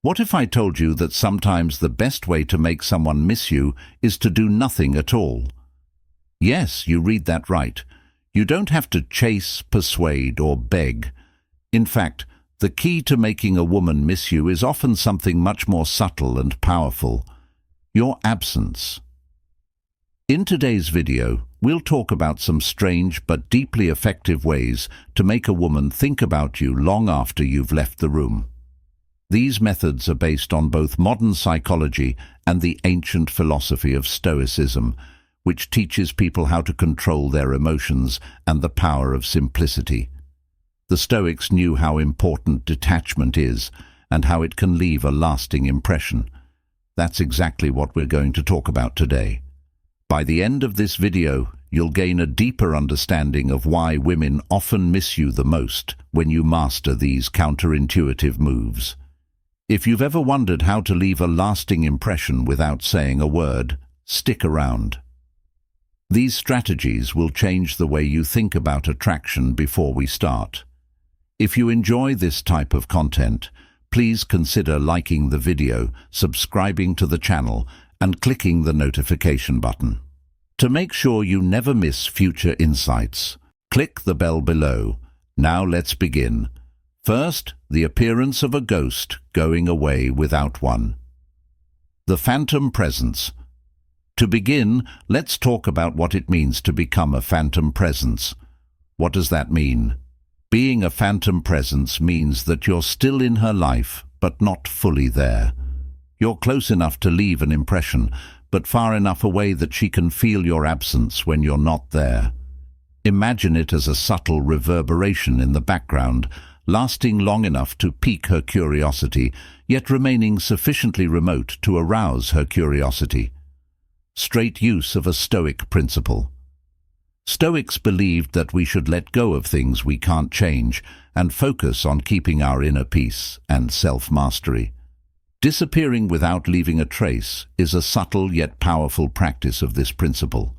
What if I told you that sometimes the best way to make someone miss you is to do nothing at all? Yes, you read that right. You don't have to chase, persuade, or beg. In fact, the key to making a woman miss you is often something much more subtle and powerful: your absence. In today's video, we'll talk about some strange but deeply effective ways to make a woman think about you long after you've left the room. These methods are based on both modern psychology and the ancient philosophy of Stoicism, which teaches people how to control their emotions and the power of simplicity. The Stoics knew how important detachment is and how it can leave a lasting impression. That's exactly what we're going to talk about today. By the end of this video, you'll gain a deeper understanding of why women often miss you the most when you master these counterintuitive moves. If you've ever wondered how to leave a lasting impression without saying a word, stick around. These strategies will change the way you think about attraction before we start. If you enjoy this type of content, please consider liking the video, subscribing to the channel, and clicking the notification button. To make sure you never miss future insights, click the bell below. Now let's begin. First, the appearance of a ghost going away without one. The phantom presence. To begin, let's talk about what it means to become a phantom presence. What does that mean? Being a phantom presence means that you're still in her life, but not fully there. You're close enough to leave an impression, but far enough away that she can feel your absence when you're not there. Imagine it as a subtle reverberation in the background, lasting long enough to pique her curiosity, yet remaining sufficiently remote to arouse her curiosity. Straight use of a Stoic principle. Stoics believed that we should let go of things we can't change and focus on keeping our inner peace and self-mastery. Disappearing without leaving a trace is a subtle yet powerful practice of this principle.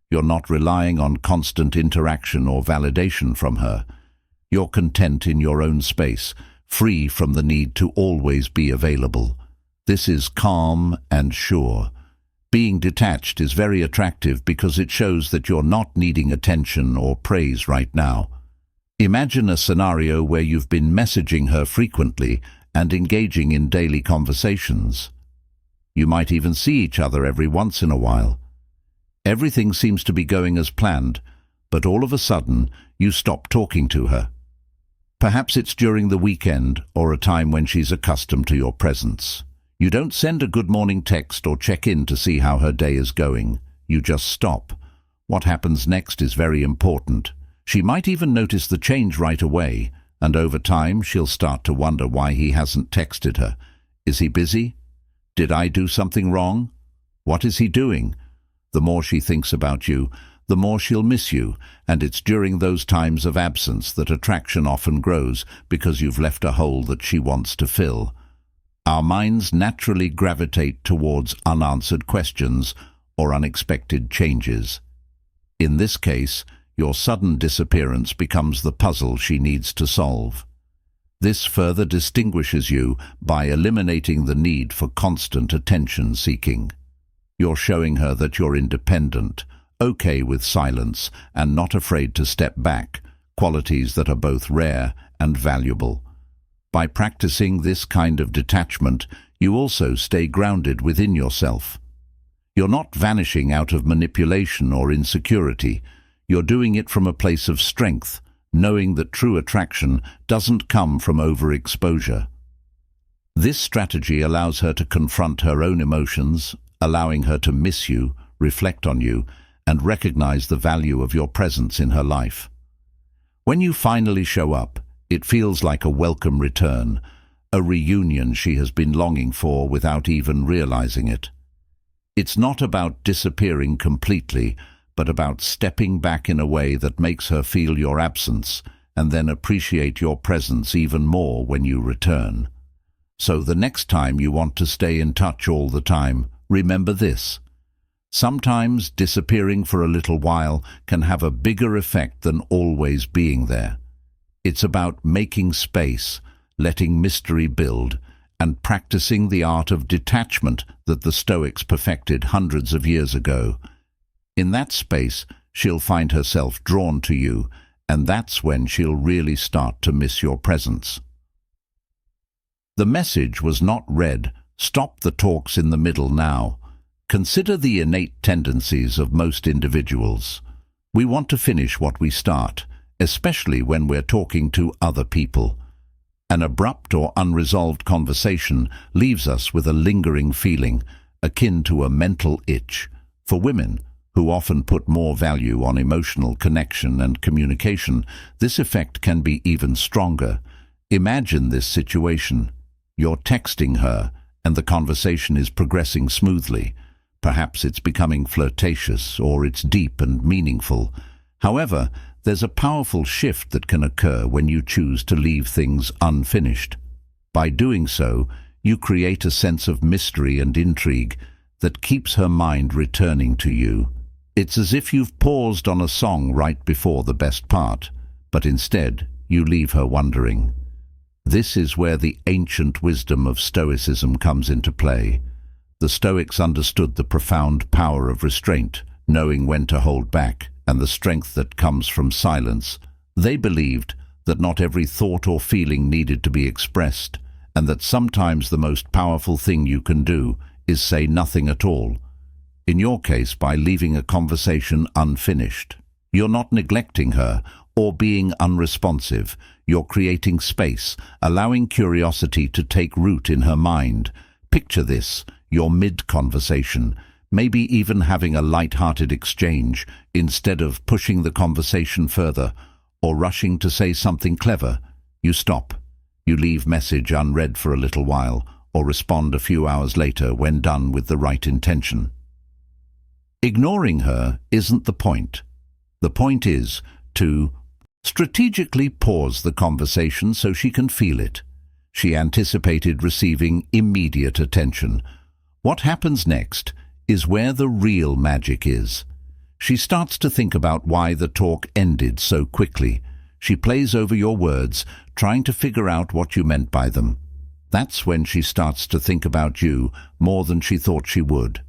You're not relying on constant interaction or validation from her. You're content in your own space, free from the need to always be available. This is calm and sure. Being detached is very attractive because it shows that you're not needing attention or praise right now. Imagine a scenario where you've been messaging her frequently and engaging in daily conversations. You might even see each other every once in a while. Everything seems to be going as planned, but all of a sudden you stop talking to her. Perhaps it's during the weekend or a time when she's accustomed to your presence. You don't send a good morning text or check in to see how her day is going. You just stop. What happens next is very important. She might even notice the change right away, and over time she'll start to wonder why he hasn't texted her. Is he busy? Did I do something wrong? What is he doing? The more she thinks about you, the more she'll miss you, and it's during those times of absence that attraction often grows because you've left a hole that she wants to fill. Our minds naturally gravitate towards unanswered questions or unexpected changes. In this case, your sudden disappearance becomes the puzzle she needs to solve. This further distinguishes you by eliminating the need for constant attention-seeking. You're showing her that you're independent, okay with silence, and not afraid to step back, qualities that are both rare and valuable. By practicing this kind of detachment, you also stay grounded within yourself. You're not vanishing out of manipulation or insecurity. You're doing it from a place of strength, knowing that true attraction doesn't come from overexposure. This strategy allows her to confront her own emotions, allowing her to miss you, reflect on you, and recognize the value of your presence in her life. When you finally show up, it feels like a welcome return, a reunion she has been longing for without even realizing it. It's not about disappearing completely, but about stepping back in a way that makes her feel your absence and then appreciate your presence even more when you return. So the next time you want to stay in touch all the time, remember this. Sometimes disappearing for a little while can have a bigger effect than always being there. It's about making space, letting mystery build, and practicing the art of detachment that the Stoics perfected hundreds of years ago. In that space, she'll find herself drawn to you, and that's when she'll really start to miss your presence. The message was not read. Stop the talks in the middle now. Consider the innate tendencies of most individuals. We want to finish what we start, especially when we're talking to other people. An abrupt or unresolved conversation leaves us with a lingering feeling, akin to a mental itch. For women, who often put more value on emotional connection and communication, this effect can be even stronger. Imagine this situation. You're texting her, and the conversation is progressing smoothly. Perhaps it's becoming flirtatious, or it's deep and meaningful. However, there's a powerful shift that can occur when you choose to leave things unfinished. By doing so, you create a sense of mystery and intrigue that keeps her mind returning to you. It's as if you've paused on a song right before the best part, but instead you leave her wondering. This is where the ancient wisdom of Stoicism comes into play. The Stoics understood the profound power of restraint, knowing when to hold back, and the strength that comes from silence. They believed that not every thought or feeling needed to be expressed, and that sometimes the most powerful thing you can do is say nothing at all. In your case, by leaving a conversation unfinished. You're not neglecting her or being unresponsive. You're creating space, allowing curiosity to take root in her mind. Picture this, you're mid-conversation, maybe even having a light-hearted exchange. Instead of pushing the conversation further or rushing to say something clever, you stop. You leave message unread for a little while, or respond a few hours later when done with the right intention. Ignoring her isn't the point. The point is to strategically pause the conversation so she can feel it. She anticipated receiving immediate attention. What happens next is where the real magic is. She starts to think about why the talk ended so quickly. She plays over your words, trying to figure out what you meant by them. That's when she starts to think about you more than she thought she would.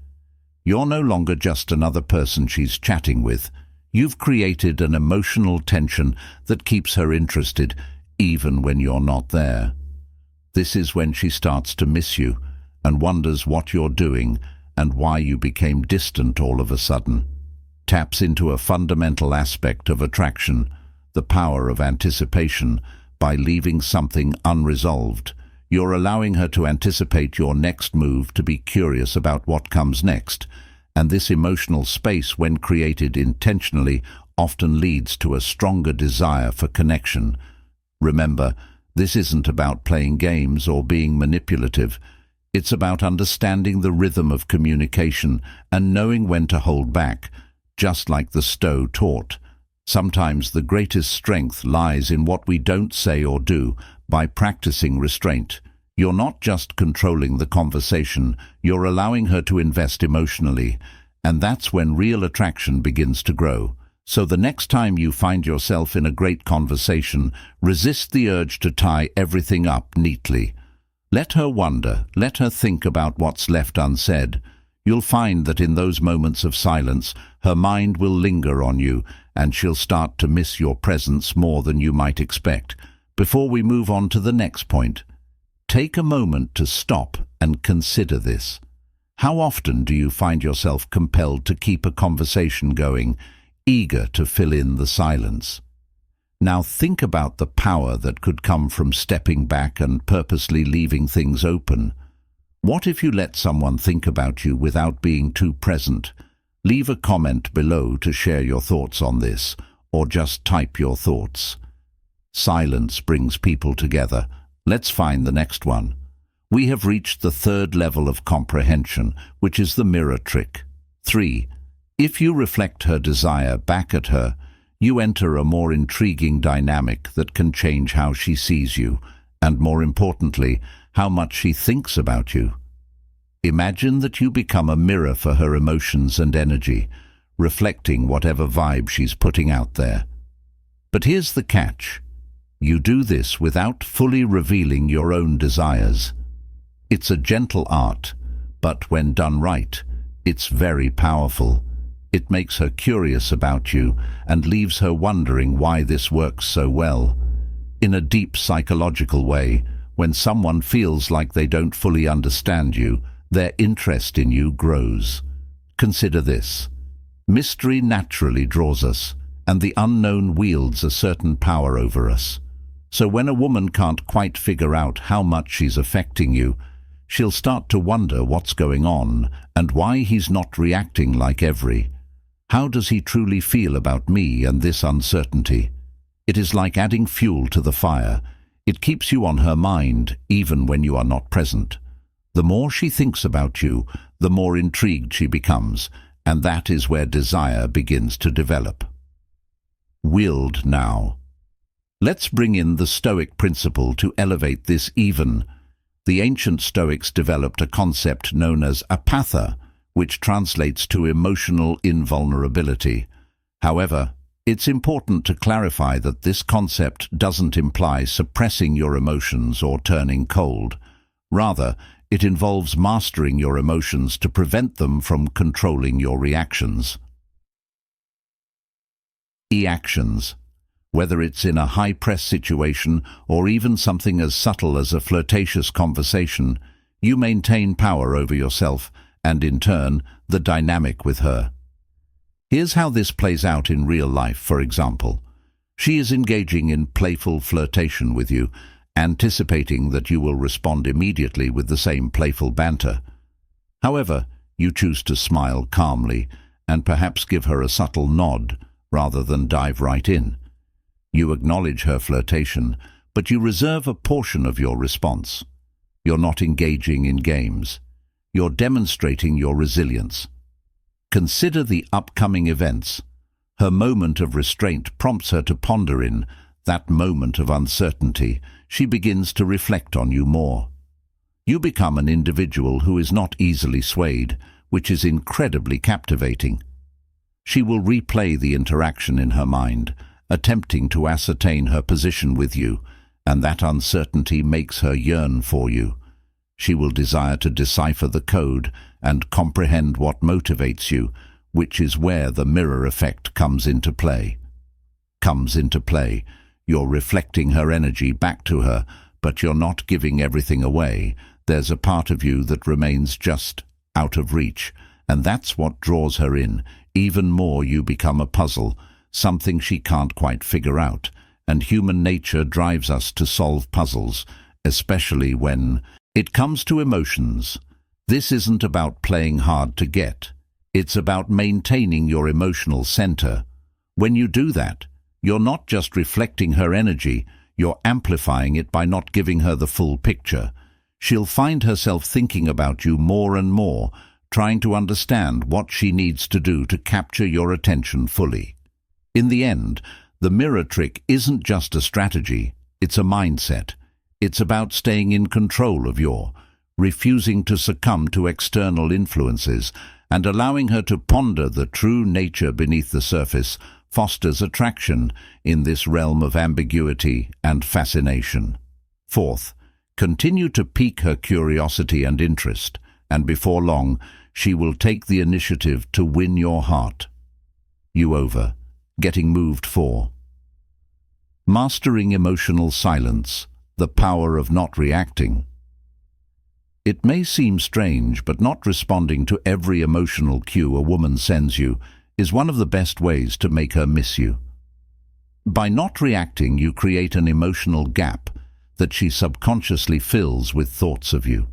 You're no longer just another person she's chatting with. You've created an emotional tension that keeps her interested, even when you're not there. This is when she starts to miss you and wonders what you're doing and why you became distant all of a sudden. Taps into a fundamental aspect of attraction, the power of anticipation. By leaving something unresolved, you're allowing her to anticipate your next move, to be curious about what comes next. And this emotional space, when created intentionally, often leads to a stronger desire for connection. Remember, this isn't about playing games or being manipulative. It's about understanding the rhythm of communication and knowing when to hold back, just like the Stoic taught. Sometimes the greatest strength lies in what we don't say or do. By practicing restraint, you're not just controlling the conversation, you're allowing her to invest emotionally, and that's when real attraction begins to grow. So the next time you find yourself in a great conversation, resist the urge to tie everything up neatly. Let her wonder, let her think about what's left unsaid. You'll find that in those moments of silence, her mind will linger on you, and she'll start to miss your presence more than you might expect. Before we move on to the next point, take a moment to stop and consider this. How often do you find yourself compelled to keep a conversation going, eager to fill in the silence? Now think about the power that could come from stepping back and purposely leaving things open. What if you let someone think about you without being too present? Leave a comment below to share your thoughts on this, or just type your thoughts. Silence brings people together. Let's find the next one. We have reached the third level of comprehension, which is the mirror trick. 3. If you reflect her desire back at her, you enter a more intriguing dynamic that can change how she sees you, and more importantly, how much she thinks about you. Imagine that you become a mirror for her emotions and energy, reflecting whatever vibe she's putting out there. But here's the catch. You do this without fully revealing your own desires. It's a gentle art, but when done right, it's very powerful. It makes her curious about you and leaves her wondering why this works so well. In a deep psychological way, when someone feels like they don't fully understand you, their interest in you grows. Consider this. Mystery naturally draws us, and the unknown wields a certain power over us. So when a woman can't quite figure out how much she's affecting you, she'll start to wonder what's going on and why he's not reacting like every. How does he truly feel about me and this uncertainty? It is like adding fuel to the fire. It keeps you on her mind even when you are not present. The more she thinks about you, the more intrigued she becomes, and that is where desire begins to develop. Willed now. Let's bring in the Stoic principle to elevate this even. The ancient Stoics developed a concept known as apatha, which translates to emotional invulnerability. However, it's important to clarify that this concept doesn't imply suppressing your emotions or turning cold. Rather, it involves mastering your emotions to prevent them from controlling your reactions. Actions. Whether it's in a high-press situation or even something as subtle as a flirtatious conversation, you maintain power over yourself and, in turn, the dynamic with her. Here's how this plays out in real life, for example. She is engaging in playful flirtation with you, anticipating that you will respond immediately with the same playful banter. However, you choose to smile calmly and perhaps give her a subtle nod rather than dive right in. You acknowledge her flirtation, but you reserve a portion of your response. You're not engaging in games. You're demonstrating your resilience. Consider the upcoming events. Her moment of restraint prompts her to ponder. In that moment of uncertainty, she begins to reflect on you more. You become an individual who is not easily swayed, which is incredibly captivating. She will replay the interaction in her mind, attempting to ascertain her position with you, and that uncertainty makes her yearn for you. She will desire to decipher the code and comprehend what motivates you, which is where the mirror effect comes into play. You're reflecting her energy back to her, but you're not giving everything away. There's a part of you that remains just out of reach, and that's what draws her in. Even more, you become a puzzle, something she can't quite figure out, and human nature drives us to solve puzzles, especially when it comes to emotions. This isn't about playing hard to get. It's about maintaining your emotional center. When you do that, you're not just reflecting her energy, you're amplifying it by not giving her the full picture. She'll find herself thinking about you more and more, trying to understand what she needs to do to capture your attention fully. In the end, the mirror trick isn't just a strategy, it's a mindset. It's about staying in control of refusing to succumb to external influences, and allowing her to ponder the true nature beneath the surface fosters attraction in this realm of ambiguity and fascination. Fourth, continue to pique her curiosity and interest, and before long, she will take the initiative to win your heart. You over. Getting moved. 4. Mastering emotional silence, the power of not reacting. It may seem strange, but not responding to every emotional cue a woman sends you is one of the best ways to make her miss you. By not reacting, you create an emotional gap that she subconsciously fills with thoughts of you.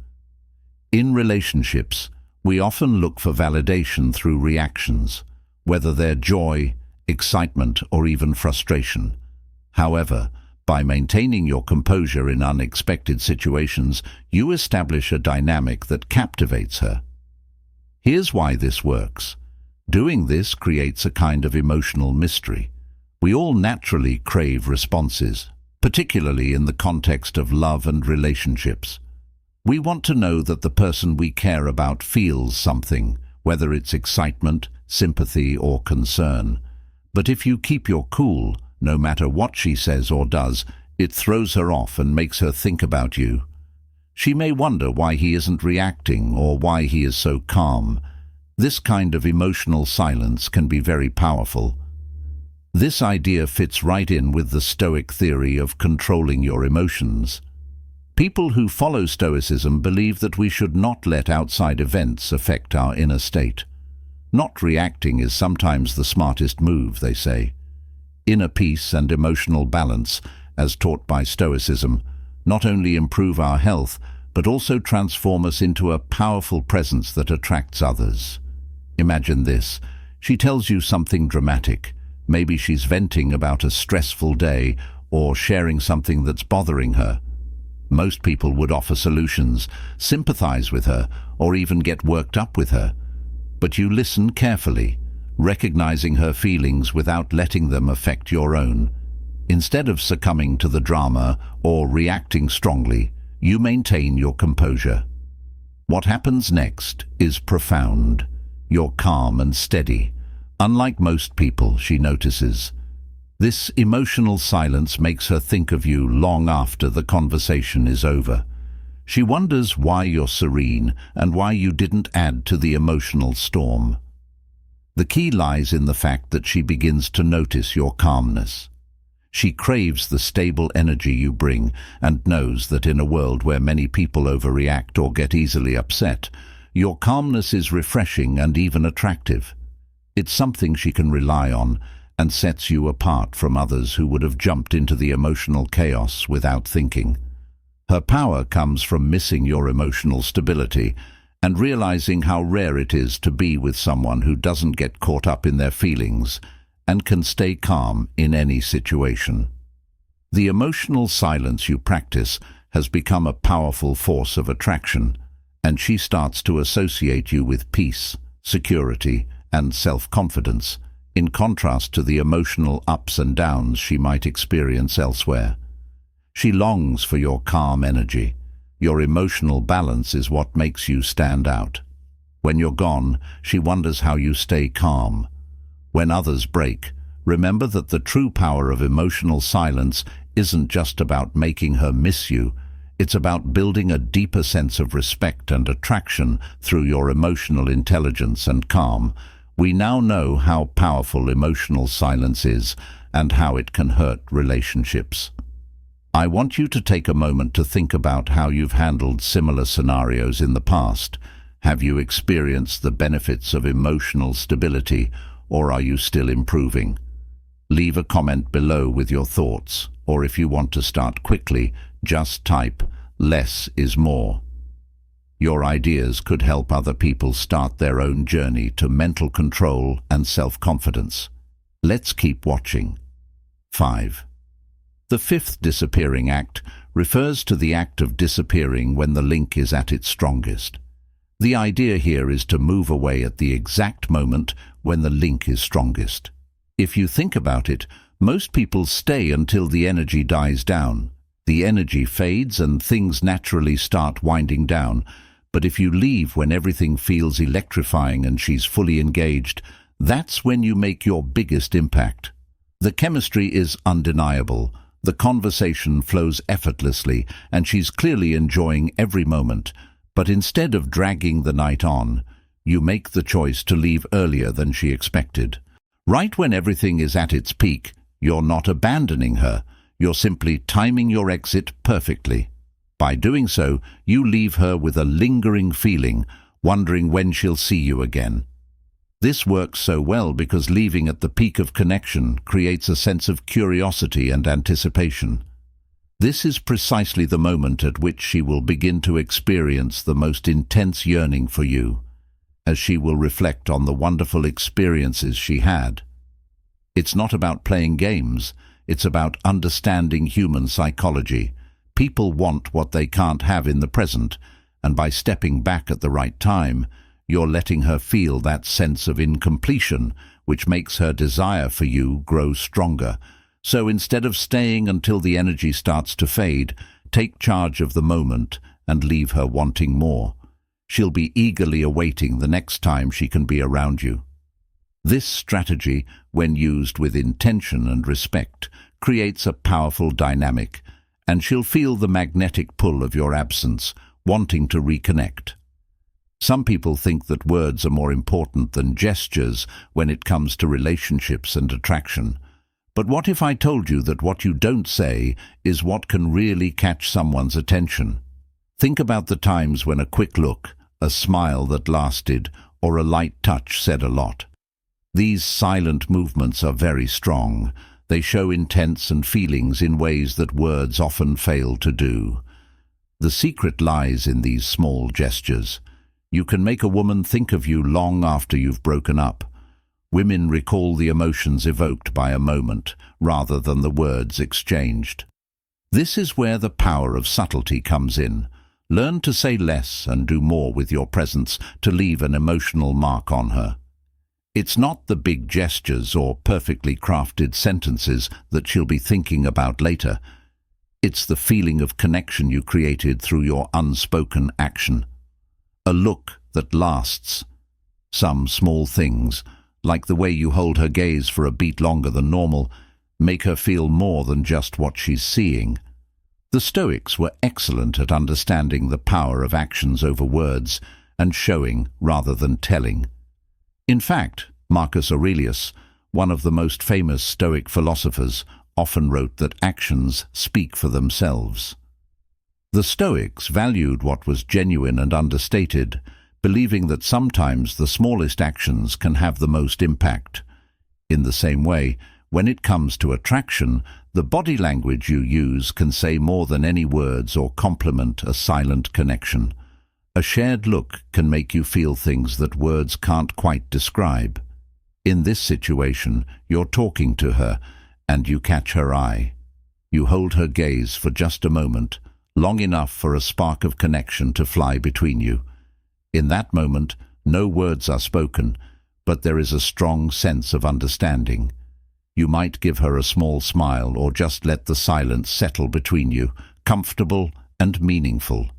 In relationships, we often look for validation through reactions, whether they're joy, excitement, or even frustration. However, by maintaining your composure in unexpected situations, you establish a dynamic that captivates her. Here's why this works. Doing this creates a kind of emotional mystery. We all naturally crave responses, particularly in the context of love and relationships. We want to know that the person we care about feels something, whether it's excitement, sympathy, or concern. But if you keep your cool, no matter what she says or does, it throws her off and makes her think about you. She may wonder why he isn't reacting or why he is so calm. This kind of emotional silence can be very powerful. This idea fits right in with the Stoic theory of controlling your emotions. People who follow Stoicism believe that we should not let outside events affect our inner state. Not reacting is sometimes the smartest move, they say. Inner peace and emotional balance, as taught by Stoicism, not only improve our health, but also transform us into a powerful presence that attracts others. Imagine this. She tells you something dramatic. Maybe she's venting about a stressful day or sharing something that's bothering her. Most people would offer solutions, sympathize with her, or even get worked up with her. But you listen carefully, recognizing her feelings without letting them affect your own. Instead of succumbing to the drama or reacting strongly, you maintain your composure. What happens next is profound. You're calm and steady. Unlike most people, she notices. This emotional silence makes her think of you long after the conversation is over. She wonders why you're serene and why you didn't add to the emotional storm. The key lies in the fact that she begins to notice your calmness. She craves the stable energy you bring and knows that in a world where many people overreact or get easily upset, your calmness is refreshing and even attractive. It's something she can rely on and sets you apart from others who would have jumped into the emotional chaos without thinking. Her power comes from missing your emotional stability and realizing how rare it is to be with someone who doesn't get caught up in their feelings and can stay calm in any situation. The emotional silence you practice has become a powerful force of attraction, and she starts to associate you with peace, security, and self-confidence, in contrast to the emotional ups and downs she might experience elsewhere. She longs for your calm energy. Your emotional balance is what makes you stand out. When you're gone, she wonders how you stay calm. When others break, remember that the true power of emotional silence isn't just about making her miss you. It's about building a deeper sense of respect and attraction through your emotional intelligence and calm. We now know how powerful emotional silence is and how it can hurt relationships. I want you to take a moment to think about how you've handled similar scenarios in the past. Have you experienced the benefits of emotional stability, or are you still improving? Leave a comment below with your thoughts, or if you want to start quickly, just type "less is more." Your ideas could help other people start their own journey to mental control and self-confidence. Let's keep watching. 5. The fifth disappearing act refers to the act of disappearing when the link is at its strongest. The idea here is to move away at the exact moment when the link is strongest. If you think about it, most people stay until the energy dies down. The energy fades and things naturally start winding down. But if you leave when everything feels electrifying and she's fully engaged, that's when you make your biggest impact. The chemistry is undeniable. The conversation flows effortlessly, and she's clearly enjoying every moment. But instead of dragging the night on, you make the choice to leave earlier than she expected. Right when everything is at its peak, you're not abandoning her. You're simply timing your exit perfectly. By doing so, you leave her with a lingering feeling, wondering when she'll see you again. This works so well because leaving at the peak of connection creates a sense of curiosity and anticipation. This is precisely the moment at which she will begin to experience the most intense yearning for you, as she will reflect on the wonderful experiences she had. It's not about playing games, it's about understanding human psychology. People want what they can't have in the present, and by stepping back at the right time, you're letting her feel that sense of incompletion, which makes her desire for you grow stronger. So instead of staying until the energy starts to fade, take charge of the moment and leave her wanting more. She'll be eagerly awaiting the next time she can be around you. This strategy, when used with intention and respect, creates a powerful dynamic, and she'll feel the magnetic pull of your absence, wanting to reconnect. Some people think that words are more important than gestures when it comes to relationships and attraction. But what if I told you that what you don't say is what can really catch someone's attention? Think about the times when a quick look, a smile that lasted, or a light touch said a lot. These silent movements are very strong. They show intents and feelings in ways that words often fail to do. The secret lies in these small gestures. You can make a woman think of you long after you've broken up. Women recall the emotions evoked by a moment, rather than the words exchanged. This is where the power of subtlety comes in. Learn to say less and do more with your presence to leave an emotional mark on her. It's not the big gestures or perfectly crafted sentences that she'll be thinking about later. It's the feeling of connection you created through your unspoken action. A look that lasts. Some small things, like the way you hold her gaze for a beat longer than normal, make her feel more than just what she's seeing. The Stoics were excellent at understanding the power of actions over words and showing rather than telling. In fact, Marcus Aurelius, one of the most famous Stoic philosophers, often wrote that actions speak for themselves. The Stoics valued what was genuine and understated, believing that sometimes the smallest actions can have the most impact. In the same way, when it comes to attraction, the body language you use can say more than any words or complement a silent connection. A shared look can make you feel things that words can't quite describe. In this situation, you're talking to her, and you catch her eye. You hold her gaze for just a moment, long enough for a spark of connection to fly between you. In that moment, no words are spoken, but there is a strong sense of understanding. You might give her a small smile or just let the silence settle between you, comfortable and meaningful.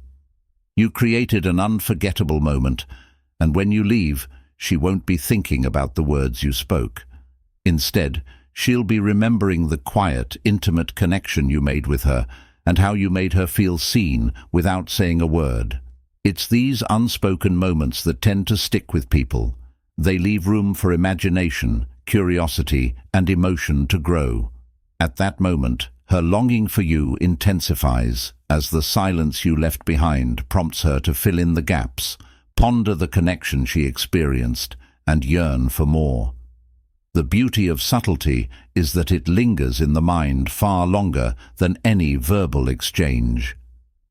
You created an unforgettable moment, and when you leave, she won't be thinking about the words you spoke. Instead, she'll be remembering the quiet, intimate connection you made with her and how you made her feel seen without saying a word. It's these unspoken moments that tend to stick with people. They leave room for imagination, curiosity, and emotion to grow. At that moment, her longing for you intensifies as the silence you left behind prompts her to fill in the gaps, ponder the connection she experienced, and yearn for more. The beauty of subtlety is that it lingers in the mind far longer than any verbal exchange.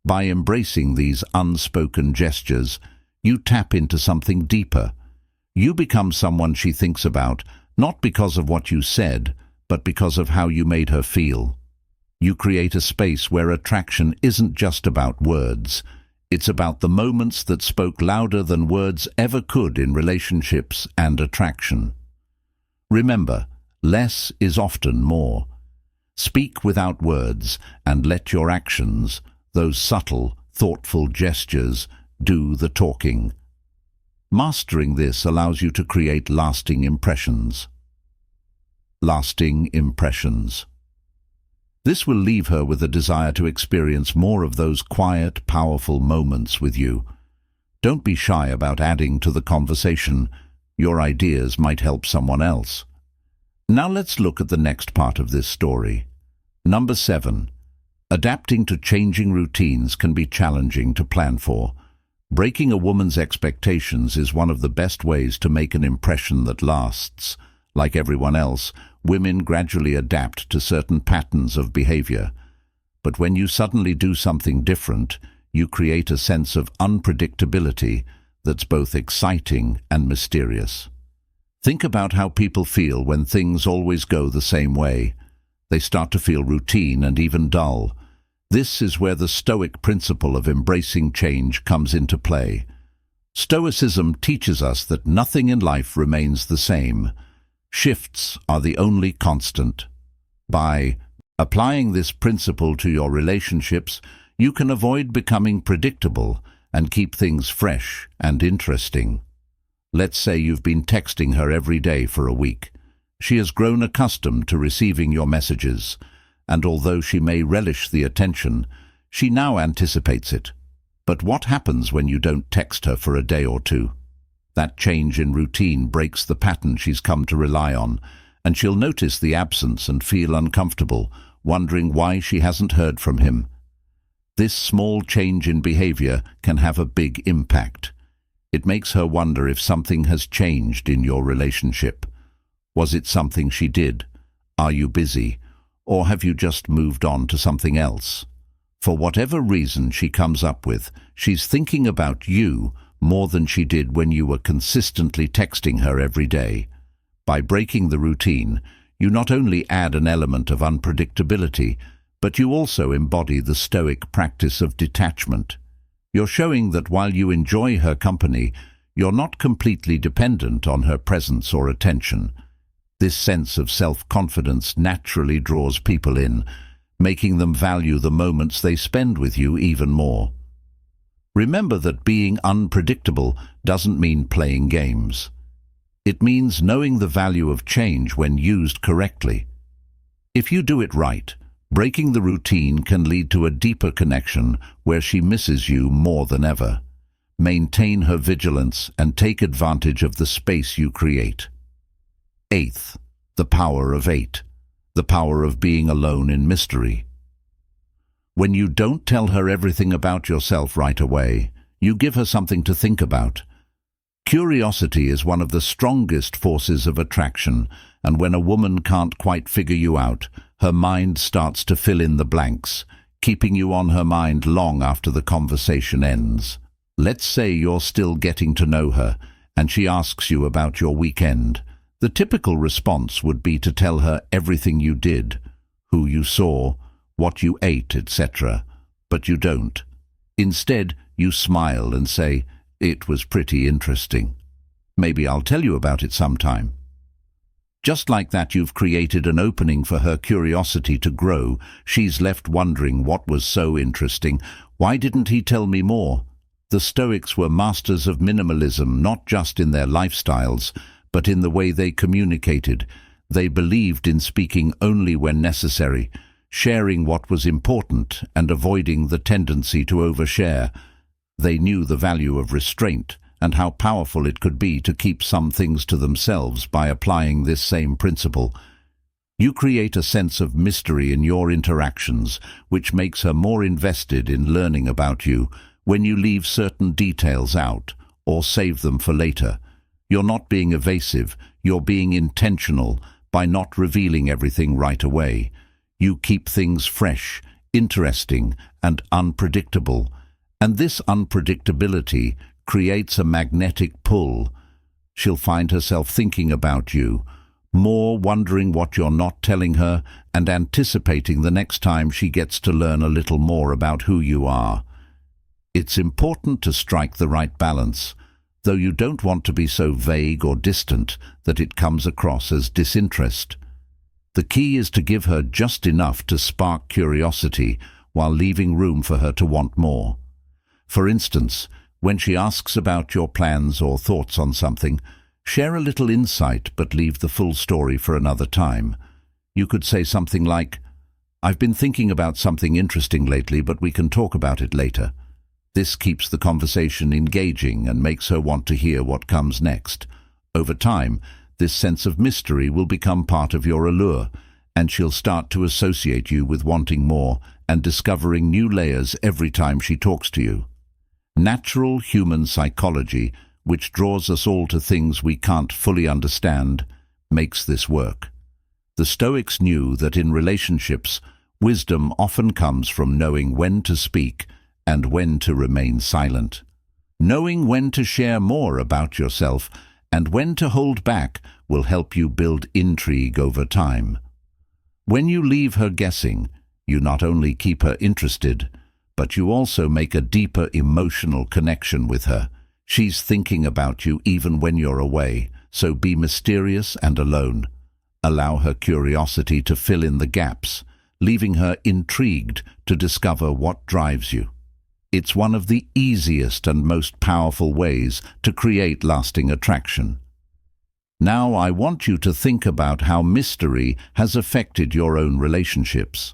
By embracing these unspoken gestures, you tap into something deeper. You become someone she thinks about, not because of what you said, but because of how you made her feel. You create a space where attraction isn't just about words. It's about the moments that spoke louder than words ever could in relationships and attraction. Remember, less is often more. Speak without words and let your actions, those subtle, thoughtful gestures, do the talking. Mastering this allows you to create lasting impressions. Lasting impressions. This will leave her with a desire to experience more of those quiet, powerful moments with you. Don't be shy about adding to the conversation. Your ideas might help someone else. Now let's look at the next part of this story. Number 7. Adapting to changing routines can be challenging to plan for. Breaking a woman's expectations is one of the best ways to make an impression that lasts. Like everyone else, women gradually adapt to certain patterns of behavior. But when you suddenly do something different, you create a sense of unpredictability that's both exciting and mysterious. Think about how people feel when things always go the same way. They start to feel routine and even dull. This is where the Stoic principle of embracing change comes into play. Stoicism teaches us that nothing in life remains the same. Shifts are the only constant. By applying this principle to your relationships, you can avoid becoming predictable and keep things fresh and interesting. Let's say you've been texting her every day for a week. She has grown accustomed to receiving your messages, and although she may relish the attention, she now anticipates it. But what happens when you don't text her for a day or two? That change in routine breaks the pattern she's come to rely on, and she'll notice the absence and feel uncomfortable, wondering why she hasn't heard from him. This small change in behavior can have a big impact. It makes her wonder if something has changed in your relationship. Was it something she did? Are you busy? Or have you just moved on to something else? For whatever reason she comes up with, she's thinking about you more than she did when you were consistently texting her every day. By breaking the routine, you not only add an element of unpredictability, but you also embody the Stoic practice of detachment. You're showing that while you enjoy her company, you're not completely dependent on her presence or attention. This sense of self-confidence naturally draws people in, making them value the moments they spend with you even more. Remember that being unpredictable doesn't mean playing games. It means knowing the value of change when used correctly. If you do it right, breaking the routine can lead to a deeper connection where she misses you more than ever. Maintain her vigilance and take advantage of the space you create. Eighth, the power of 8. The power of being alone in mystery. When you don't tell her everything about yourself right away, you give her something to think about. Curiosity is one of the strongest forces of attraction, and when a woman can't quite figure you out, her mind starts to fill in the blanks, keeping you on her mind long after the conversation ends. Let's say you're still getting to know her, and she asks you about your weekend. The typical response would be to tell her everything you did, who you saw, what you ate, etc. But you don't. Instead, you smile and say, "It was pretty interesting. Maybe I'll tell you about it sometime." Just like that, you've created an opening for her curiosity to grow. She's left wondering what was so interesting. Why didn't he tell me more? The Stoics were masters of minimalism, not just in their lifestyles, but in the way they communicated. They believed in speaking only when necessary, sharing what was important and avoiding the tendency to overshare. They knew the value of restraint and how powerful it could be to keep some things to themselves by applying this same principle. You create a sense of mystery in your interactions, which makes her more invested in learning about you. When you leave certain details out or save them for later, you're not being evasive, you're being intentional by not revealing everything right away. You keep things fresh, interesting, and unpredictable. And this unpredictability creates a magnetic pull. She'll find herself thinking about you, more wondering what you're not telling her, and anticipating the next time she gets to learn a little more about who you are. It's important to strike the right balance, though you don't want to be so vague or distant that it comes across as disinterest. The key is to give her just enough to spark curiosity while leaving room for her to want more. For instance, when she asks about your plans or thoughts on something, share a little insight but leave the full story for another time. You could say something like, "I've been thinking about something interesting lately, but we can talk about it later." This keeps the conversation engaging and makes her want to hear what comes next. Over time, this sense of mystery will become part of your allure, and she'll start to associate you with wanting more and discovering new layers every time she talks to you. Natural human psychology, which draws us all to things we can't fully understand, makes this work. The Stoics knew that in relationships, wisdom often comes from knowing when to speak and when to remain silent. Knowing when to share more about yourself and when to hold back will help you build intrigue over time. When you leave her guessing, you not only keep her interested, but you also make a deeper emotional connection with her. She's thinking about you even when you're away, so be mysterious and alone. Allow her curiosity to fill in the gaps, leaving her intrigued to discover what drives you. It's one of the easiest and most powerful ways to create lasting attraction. Now I want you to think about how mystery has affected your own relationships.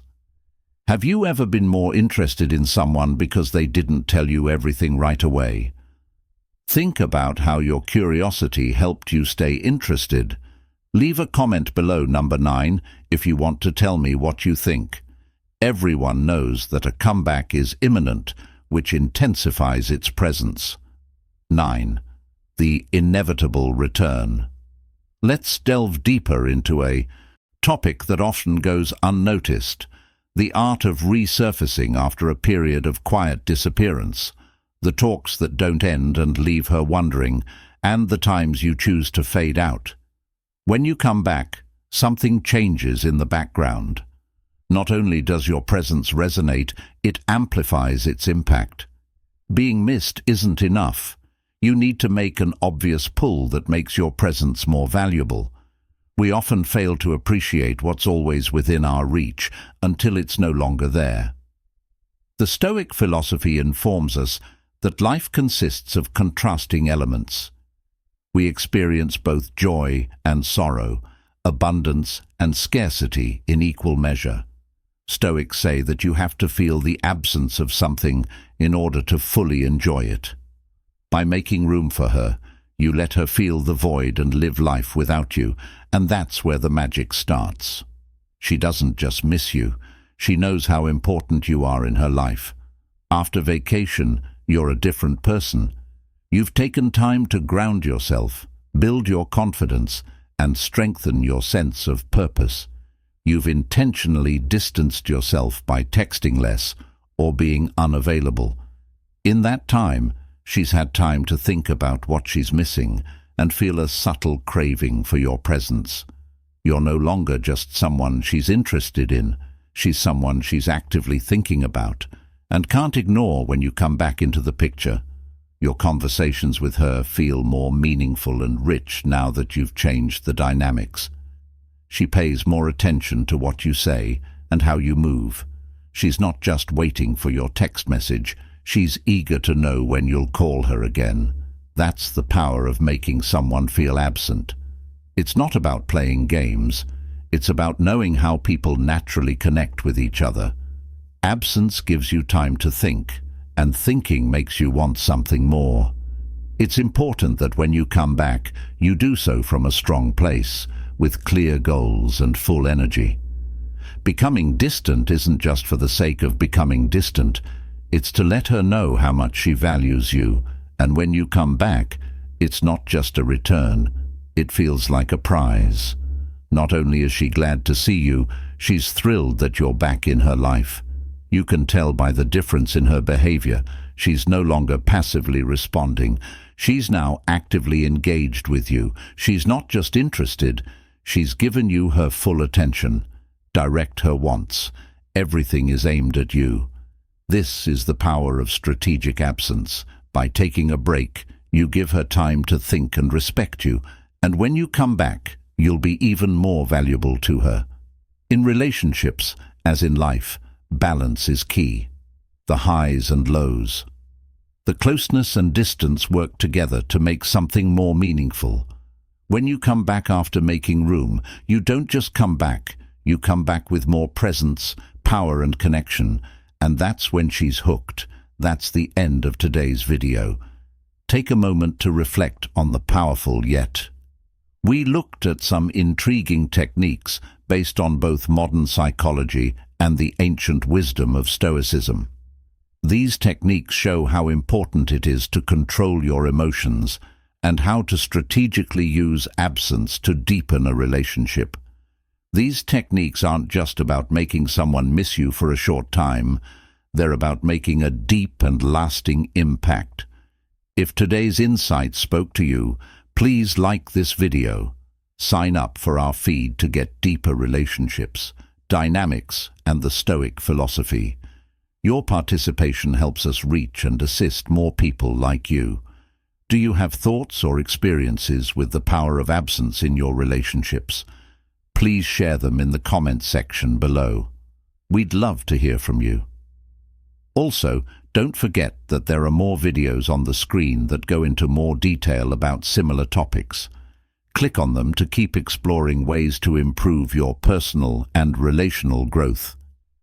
Have you ever been more interested in someone because they didn't tell you everything right away? Think about how your curiosity helped you stay interested. Leave a comment below, number 9, if you want to tell me what you think. Everyone knows that a comeback is imminent, which intensifies its presence. 9. The inevitable return. Let's delve deeper into a topic that often goes unnoticed: the art of resurfacing after a period of quiet disappearance, the talks that don't end and leave her wondering, and the times you choose to fade out. When you come back, something changes in the background. Not only does your presence resonate, it amplifies its impact. Being missed isn't enough. You need to make an obvious pull that makes your presence more valuable. We often fail to appreciate what's always within our reach until it's no longer there. The Stoic philosophy informs us that life consists of contrasting elements. We experience both joy and sorrow, abundance and scarcity in equal measure. Stoics say that you have to feel the absence of something in order to fully enjoy it. By making room for her, you let her feel the void and live life without you, and that's where the magic starts. She doesn't just miss you, she knows how important you are in her life. After vacation, you're a different person. You've taken time to ground yourself, build your confidence, and strengthen your sense of purpose. You've intentionally distanced yourself by texting less or being unavailable. In that time, she's had time to think about what she's missing and feel a subtle craving for your presence. You're no longer just someone she's interested in. She's someone she's actively thinking about and can't ignore when you come back into the picture. Your conversations with her feel more meaningful and rich now that you've changed the dynamics. She pays more attention to what you say and how you move. She's not just waiting for your text message. She's eager to know when you'll call her again. That's the power of making someone feel absent. It's not about playing games. It's about knowing how people naturally connect with each other. Absence gives you time to think, and thinking makes you want something more. It's important that when you come back, you do so from a strong place, with clear goals and full energy. Becoming distant isn't just for the sake of becoming distant. It's to let her know how much she values you, and when you come back, it's not just a return. It feels like a prize. Not only is she glad to see you, she's thrilled that you're back in her life. You can tell by the difference in her behavior. She's no longer passively responding. She's now actively engaged with you. She's not just interested. She's given you her full attention. Direct her wants. Everything is aimed at you. This is the power of strategic absence. By taking a break, you give her time to think and respect you, and when you come back, you'll be even more valuable to her. In relationships, as in life, balance is key. The highs and lows. The closeness and distance work together to make something more meaningful. When you come back after making room, you don't just come back, you come back with more presence, power and connection, and that's when she's hooked. That's the end of today's video. Take a moment to reflect on the powerful yet. We looked at some intriguing techniques based on both modern psychology and the ancient wisdom of Stoicism. These techniques show how important it is to control your emotions and how to strategically use absence to deepen a relationship. These techniques aren't just about making someone miss you for a short time. They're about making a deep and lasting impact. If today's insight spoke to you, please like this video. Sign up for our feed to get deeper relationships, dynamics, and the Stoic philosophy. Your participation helps us reach and assist more people like you. Do you have thoughts or experiences with the power of absence in your relationships? Please share them in the comment section below. We'd love to hear from you. Also, don't forget that there are more videos on the screen that go into more detail about similar topics. Click on them to keep exploring ways to improve your personal and relational growth.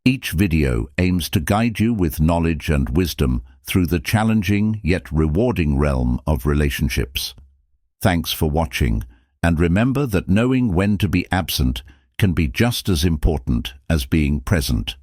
Each video aims to guide you with knowledge and wisdom through the challenging yet rewarding realm of relationships. Thanks for watching, and remember that knowing when to be absent can be just as important as being present.